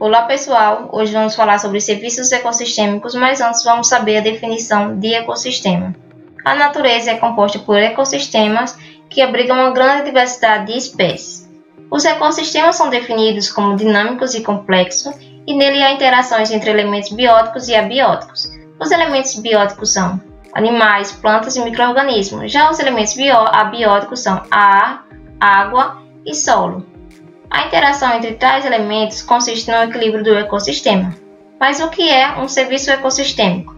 Olá pessoal, hoje vamos falar sobre serviços ecossistêmicos, mas antes vamos saber a definição de ecossistema. A natureza é composta por ecossistemas que abrigam uma grande diversidade de espécies. Os ecossistemas são definidos como dinâmicos e complexos e nele há interações entre elementos bióticos e abióticos. Os elementos bióticos são animais, plantas e micro-organismos, já os elementos abióticos são ar, água e solo. A interação entre tais elementos consiste no equilíbrio do ecossistema. Mas o que é um serviço ecossistêmico?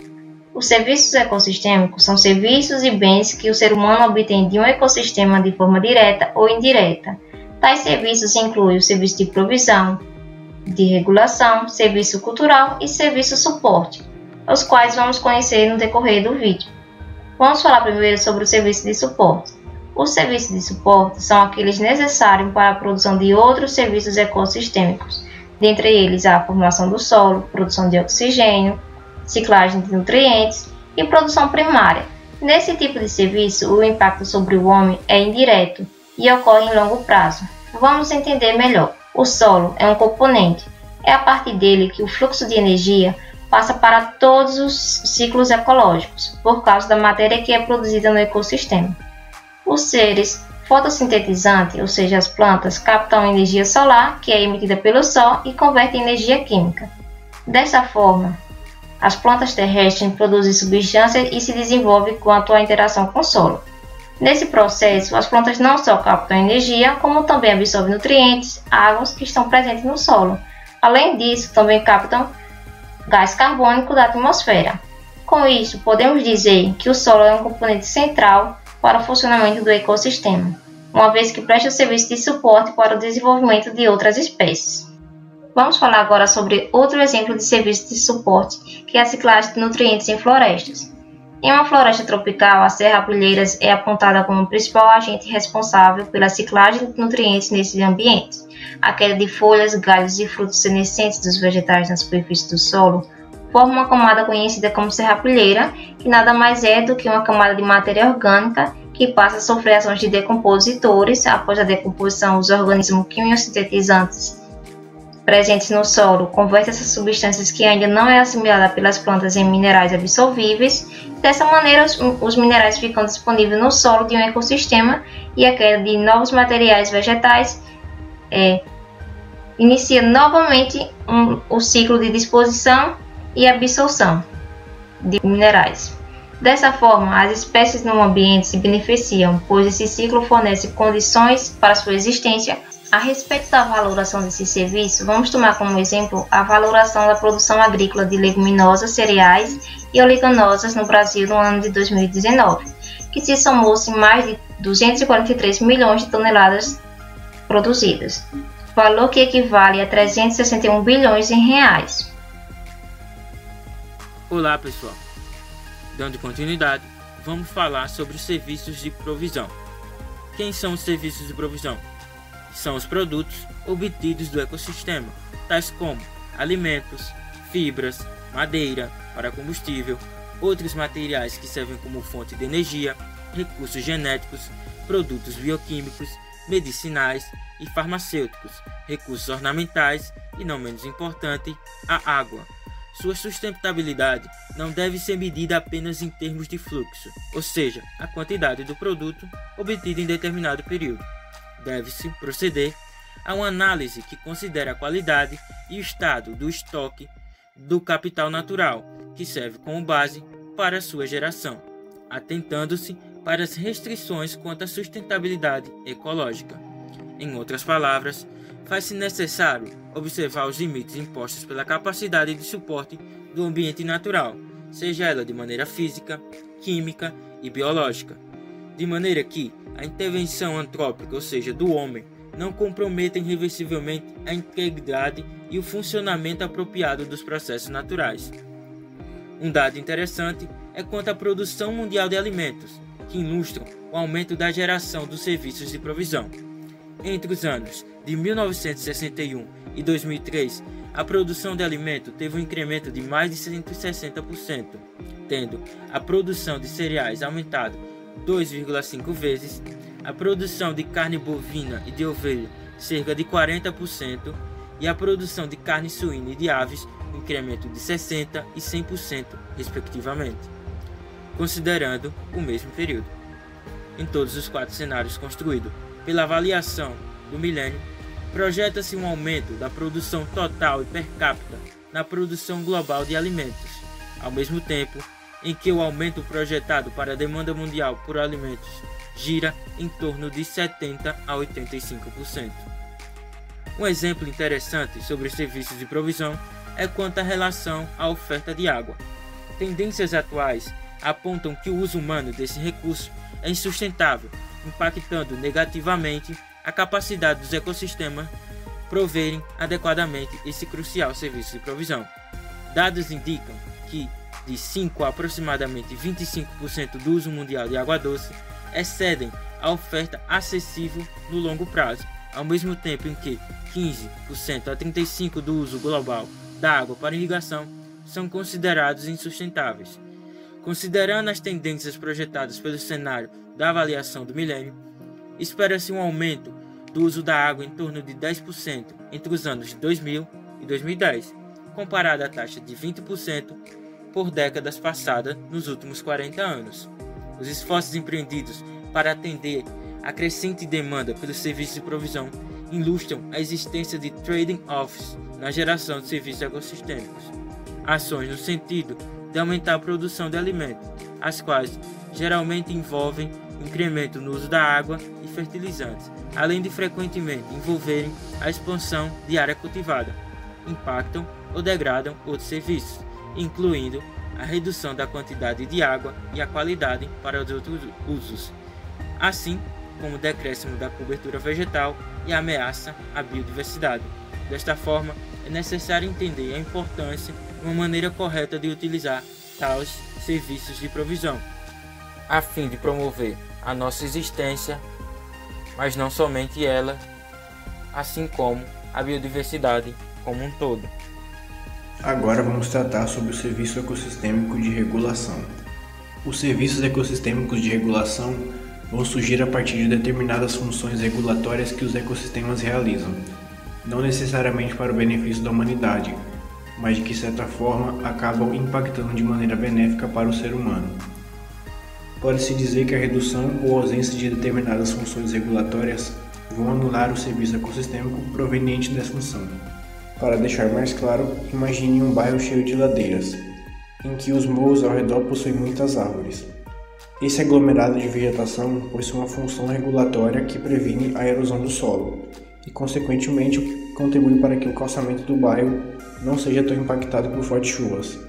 Os serviços ecossistêmicos são serviços e bens que o ser humano obtém de um ecossistema de forma direta ou indireta. Tais serviços incluem o serviço de provisão, de regulação, serviço cultural e serviço suporte, os quais vamos conhecer no decorrer do vídeo. Vamos falar primeiro sobre o serviço de suporte. Os serviços de suporte são aqueles necessários para a produção de outros serviços ecossistêmicos, dentre eles a formação do solo, produção de oxigênio, ciclagem de nutrientes e produção primária. Nesse tipo de serviço, o impacto sobre o homem é indireto e ocorre em longo prazo. Vamos entender melhor. O solo é um componente. É a partir dele que o fluxo de energia passa para todos os ciclos ecológicos, por causa da matéria que é produzida no ecossistema. Os seres fotossintetizantes, ou seja, as plantas, captam energia solar, que é emitida pelo Sol, e convertem em energia química. Dessa forma, as plantas terrestres produzem substâncias e se desenvolvem quanto à interação com o solo. Nesse processo, as plantas não só captam energia, como também absorvem nutrientes, águas que estão presentes no solo. Além disso, também captam gás carbônico da atmosfera. Com isso, podemos dizer que o solo é um componente central para o funcionamento do ecossistema, uma vez que presta serviço de suporte para o desenvolvimento de outras espécies. Vamos falar agora sobre outro exemplo de serviço de suporte, que é a ciclagem de nutrientes em florestas. Em uma floresta tropical, a serrapilheiras é apontada como o principal agente responsável pela ciclagem de nutrientes nesses ambientes. A queda de folhas, galhos e frutos senescentes dos vegetais na superfície do solo forma uma camada conhecida como serrapilheira, que nada mais é do que uma camada de matéria orgânica que passa a sofrer ações de decompositores. Após a decomposição, os organismos quimiosintetizantes presentes no solo convertem essas substâncias que ainda não é assimilada pelas plantas em minerais absorvíveis. Dessa maneira, os minerais ficam disponíveis no solo de um ecossistema e a queda de novos materiais vegetais inicia novamente o ciclo de disposição e absorção de minerais. Dessa forma, as espécies no ambiente se beneficiam, pois esse ciclo fornece condições para sua existência. A respeito da valoração desse serviço, vamos tomar como exemplo a valoração da produção agrícola de leguminosas, cereais e oleaginosas no Brasil no ano de 2019, que se somou-se mais de 243 milhões de toneladas produzidas, valor que equivale a 361 bilhões em reais. Olá pessoal, dando continuidade, vamos falar sobre os serviços de provisão. Quem são os serviços de provisão? São os produtos obtidos do ecossistema, tais como alimentos, fibras, madeira para combustível, outros materiais que servem como fonte de energia, recursos genéticos, produtos bioquímicos, medicinais e farmacêuticos, recursos ornamentais e, não menos importante, a água. Sua sustentabilidade não deve ser medida apenas em termos de fluxo, ou seja, a quantidade do produto obtido em determinado período. Deve-se proceder a uma análise que considere a qualidade e o estado do estoque do capital natural, que serve como base para sua geração, atentando-se para as restrições quanto à sustentabilidade ecológica. Em outras palavras, faz-se necessário observar os limites impostos pela capacidade de suporte do ambiente natural, seja ela de maneira física, química e biológica, de maneira que a intervenção antrópica, ou seja, do homem, não comprometa irreversivelmente a integridade e o funcionamento apropriado dos processos naturais. Um dado interessante é quanto à produção mundial de alimentos, que ilustram o aumento da geração dos serviços de provisão. Entre os anos de 1961 e 2003, a produção de alimento teve um incremento de mais de 160%, tendo a produção de cereais aumentado 2,5 vezes, a produção de carne bovina e de ovelha cerca de 40% e a produção de carne suína e de aves, incremento de 60% e 100%, respectivamente, considerando o mesmo período. Em todos os 4 cenários construídos pela avaliação do milênio, projeta-se um aumento da produção total e per capita na produção global de alimentos, ao mesmo tempo em que o aumento projetado para a demanda mundial por alimentos gira em torno de 70% a 85%. Um exemplo interessante sobre os serviços de provisão é quanto à relação à oferta de água. Tendências atuais apontam que o uso humano desse recurso é insustentável, impactando negativamente a capacidade dos ecossistemas proverem adequadamente esse crucial serviço de provisão. Dados indicam que de 5% a aproximadamente 25% do uso mundial de água doce excedem a oferta acessível no longo prazo, ao mesmo tempo em que 15% a 35% do uso global da água para irrigação são considerados insustentáveis. Considerando as tendências projetadas pelo cenário da avaliação do milênio, espera-se um aumento do uso da água em torno de 10% entre os anos de 2000 e 2010, comparado à taxa de 20% por décadas passadas nos últimos 40 anos. Os esforços empreendidos para atender a crescente demanda pelos serviços de provisão ilustram a existência de trading offs na geração de serviços ecossistêmicos, ações no sentido de aumentar a produção de alimentos, as quais geralmente envolvem incremento no uso da água e fertilizantes, além de frequentemente envolverem a expansão de área cultivada, impactam ou degradam outros serviços, incluindo a redução da quantidade de água e a qualidade para os outros usos, assim como o decréscimo da cobertura vegetal e a ameaça à biodiversidade. Desta forma, é necessário entender a importância e uma maneira correta de utilizar tais serviços de provisão, a fim de promover a nossa existência, mas não somente ela, assim como a biodiversidade como um todo. Agora vamos tratar sobre o serviço ecossistêmico de regulação. Os serviços ecossistêmicos de regulação vão surgir a partir de determinadas funções regulatórias que os ecossistemas realizam, não necessariamente para o benefício da humanidade, mas de que certa forma acabam impactando de maneira benéfica para o ser humano. Pode-se dizer que a redução ou ausência de determinadas funções regulatórias vão anular o serviço ecossistêmico proveniente dessa função. Para deixar mais claro, imagine um bairro cheio de ladeiras, em que os morros ao redor possuem muitas árvores. Esse aglomerado de vegetação possui uma função regulatória que previne a erosão do solo e, consequentemente, contribui para que o calçamento do bairro não seja tão impactado por fortes chuvas.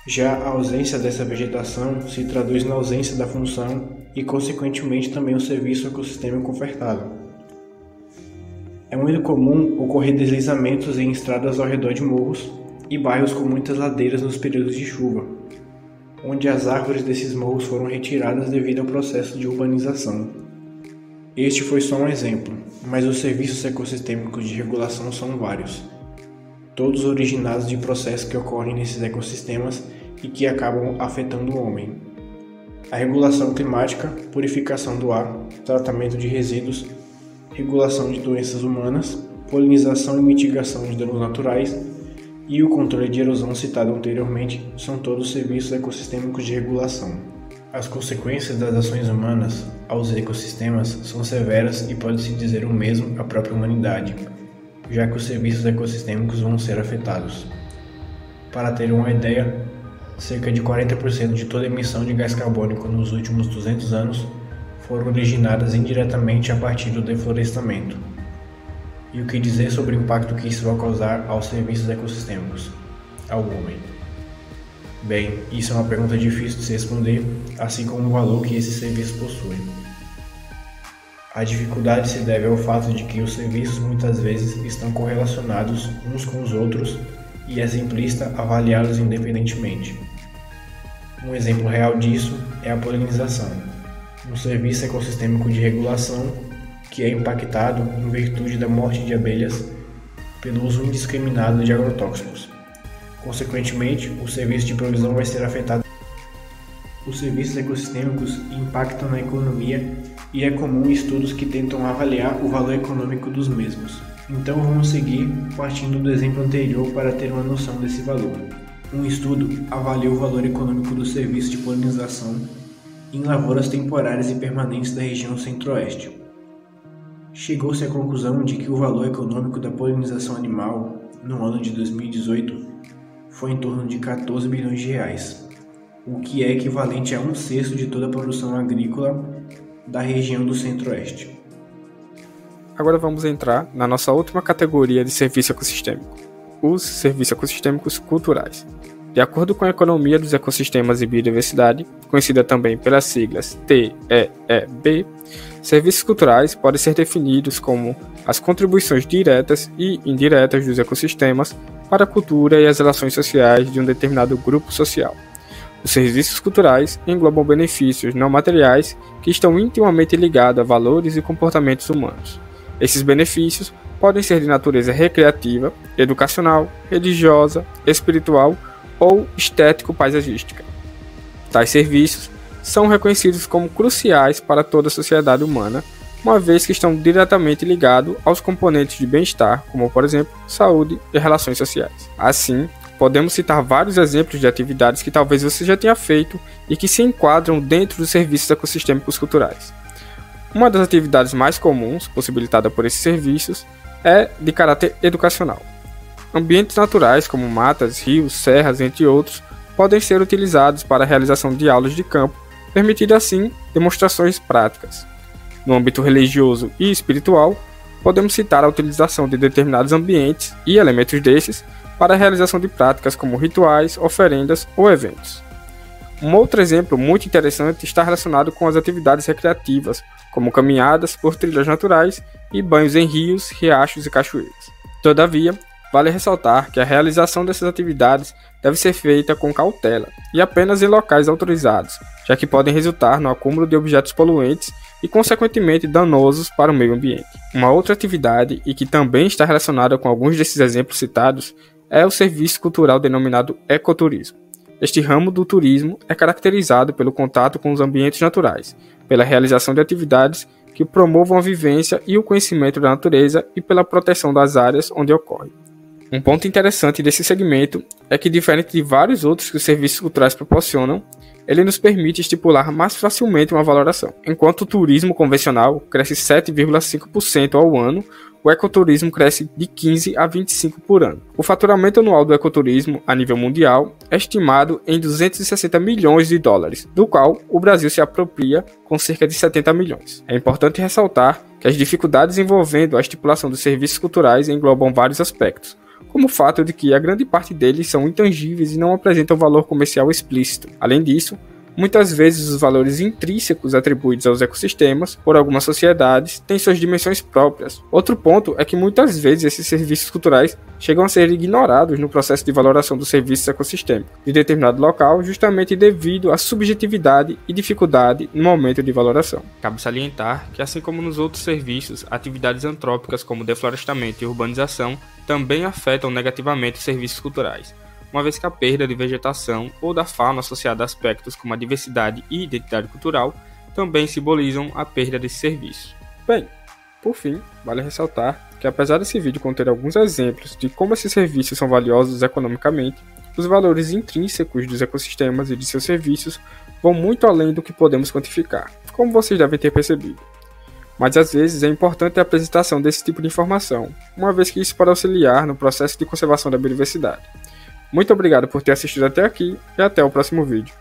Já a ausência dessa vegetação se traduz na ausência da função e, consequentemente, também o serviço ecossistêmico ofertado. É muito comum ocorrer deslizamentos em estradas ao redor de morros e bairros com muitas ladeiras nos períodos de chuva, onde as árvores desses morros foram retiradas devido ao processo de urbanização. Este foi só um exemplo, mas os serviços ecossistêmicos de regulação são vários, todos originados de processos que ocorrem nesses ecossistemas e que acabam afetando o homem. A regulação climática, purificação do ar, tratamento de resíduos, regulação de doenças humanas, polinização e mitigação de danos naturais e o controle de erosão citado anteriormente são todos serviços ecossistêmicos de regulação. As consequências das ações humanas aos ecossistemas são severas e pode-se dizer o mesmo à própria humanidade, já que os serviços ecossistêmicos vão ser afetados. Para ter uma ideia, cerca de 40% de toda a emissão de gás carbônico nos últimos 200 anos foram originadas indiretamente a partir do deflorestamento. E o que dizer sobre o impacto que isso vai causar aos serviços ecossistêmicos, ao homem? Bem, isso é uma pergunta difícil de se responder, assim como o valor que esses serviços possuem. A dificuldade se deve ao fato de que os serviços muitas vezes estão correlacionados uns com os outros e é simplista avaliá-los independentemente. Um exemplo real disso é a polinização, um serviço ecossistêmico de regulação que é impactado em virtude da morte de abelhas pelo uso indiscriminado de agrotóxicos. Consequentemente, o serviço de provisão vai ser afetado. Os serviços ecossistêmicos impactam na economia e é comum estudos que tentam avaliar o valor econômico dos mesmos. Então vamos seguir partindo do exemplo anterior para ter uma noção desse valor. Um estudo avaliou o valor econômico do serviço de polinização em lavouras temporárias e permanentes da região centro-oeste. Chegou-se à conclusão de que o valor econômico da polinização animal no ano de 2018 foi em torno de 14 bilhões de reais, o que é equivalente a 1/6 de toda a produção agrícola da região do centro-oeste. Agora vamos entrar na nossa última categoria de serviço ecossistêmico, os serviços ecossistêmicos culturais. De acordo com a Economia dos Ecossistemas e Biodiversidade, conhecida também pelas siglas TEEB, serviços culturais podem ser definidos como as contribuições diretas e indiretas dos ecossistemas para a cultura e as relações sociais de um determinado grupo social. Os serviços culturais englobam benefícios não materiais que estão intimamente ligados a valores e comportamentos humanos. Esses benefícios podem ser de natureza recreativa, educacional, religiosa, espiritual ou estético-paisagística. Tais serviços são reconhecidos como cruciais para toda a sociedade humana, uma vez que estão diretamente ligados aos componentes de bem-estar, como por exemplo, saúde e relações sociais. Assim, podemos citar vários exemplos de atividades que talvez você já tenha feito e que se enquadram dentro dos serviços ecossistêmicos culturais. Uma das atividades mais comuns possibilitada por esses serviços é de caráter educacional. Ambientes naturais como matas, rios, serras, entre outros, podem ser utilizados para a realização de aulas de campo, permitindo assim demonstrações práticas. No âmbito religioso e espiritual, podemos citar a utilização de determinados ambientes e elementos desses para a realização de práticas como rituais, oferendas ou eventos. Um outro exemplo muito interessante está relacionado com as atividades recreativas, como caminhadas por trilhas naturais e banhos em rios, riachos e cachoeiras. Todavia, vale ressaltar que a realização dessas atividades deve ser feita com cautela e apenas em locais autorizados, já que podem resultar no acúmulo de objetos poluentes e, consequentemente, danosos para o meio ambiente. Uma outra atividade, e que também está relacionada com alguns desses exemplos citados, é o serviço cultural denominado ecoturismo. Este ramo do turismo é caracterizado pelo contato com os ambientes naturais, pela realização de atividades que promovam a vivência e o conhecimento da natureza e pela proteção das áreas onde ocorre. Um ponto interessante desse segmento é que, diferente de vários outros que os serviços culturais proporcionam, ele nos permite estipular mais facilmente uma valoração. Enquanto o turismo convencional cresce 7,5% ao ano, o ecoturismo cresce de 15 a 25% por ano. O faturamento anual do ecoturismo a nível mundial é estimado em 260 milhões de dólares, do qual o Brasil se apropria com cerca de 70 milhões. É importante ressaltar que as dificuldades envolvendo a estipulação dos serviços culturais englobam vários aspectos, como o fato de que a grande parte deles são intangíveis e não apresentam valor comercial explícito. Além disso, muitas vezes os valores intrínsecos atribuídos aos ecossistemas por algumas sociedades têm suas dimensões próprias. Outro ponto é que muitas vezes esses serviços culturais chegam a ser ignorados no processo de valoração dos serviços ecossistêmicos de determinado local, justamente devido à subjetividade e dificuldade no momento de valoração. Cabe salientar que, assim como nos outros serviços, atividades antrópicas como deflorestamento e urbanização também afetam negativamente os serviços culturais, uma vez que a perda de vegetação ou da fauna associada a aspectos como a diversidade e identidade cultural também simbolizam a perda desse serviço. Bem, por fim, vale ressaltar que, apesar desse vídeo conter alguns exemplos de como esses serviços são valiosos economicamente, os valores intrínsecos dos ecossistemas e de seus serviços vão muito além do que podemos quantificar, como vocês devem ter percebido. Mas às vezes é importante a apresentação desse tipo de informação, uma vez que isso pode auxiliar no processo de conservação da biodiversidade. Muito obrigado por ter assistido até aqui e até o próximo vídeo.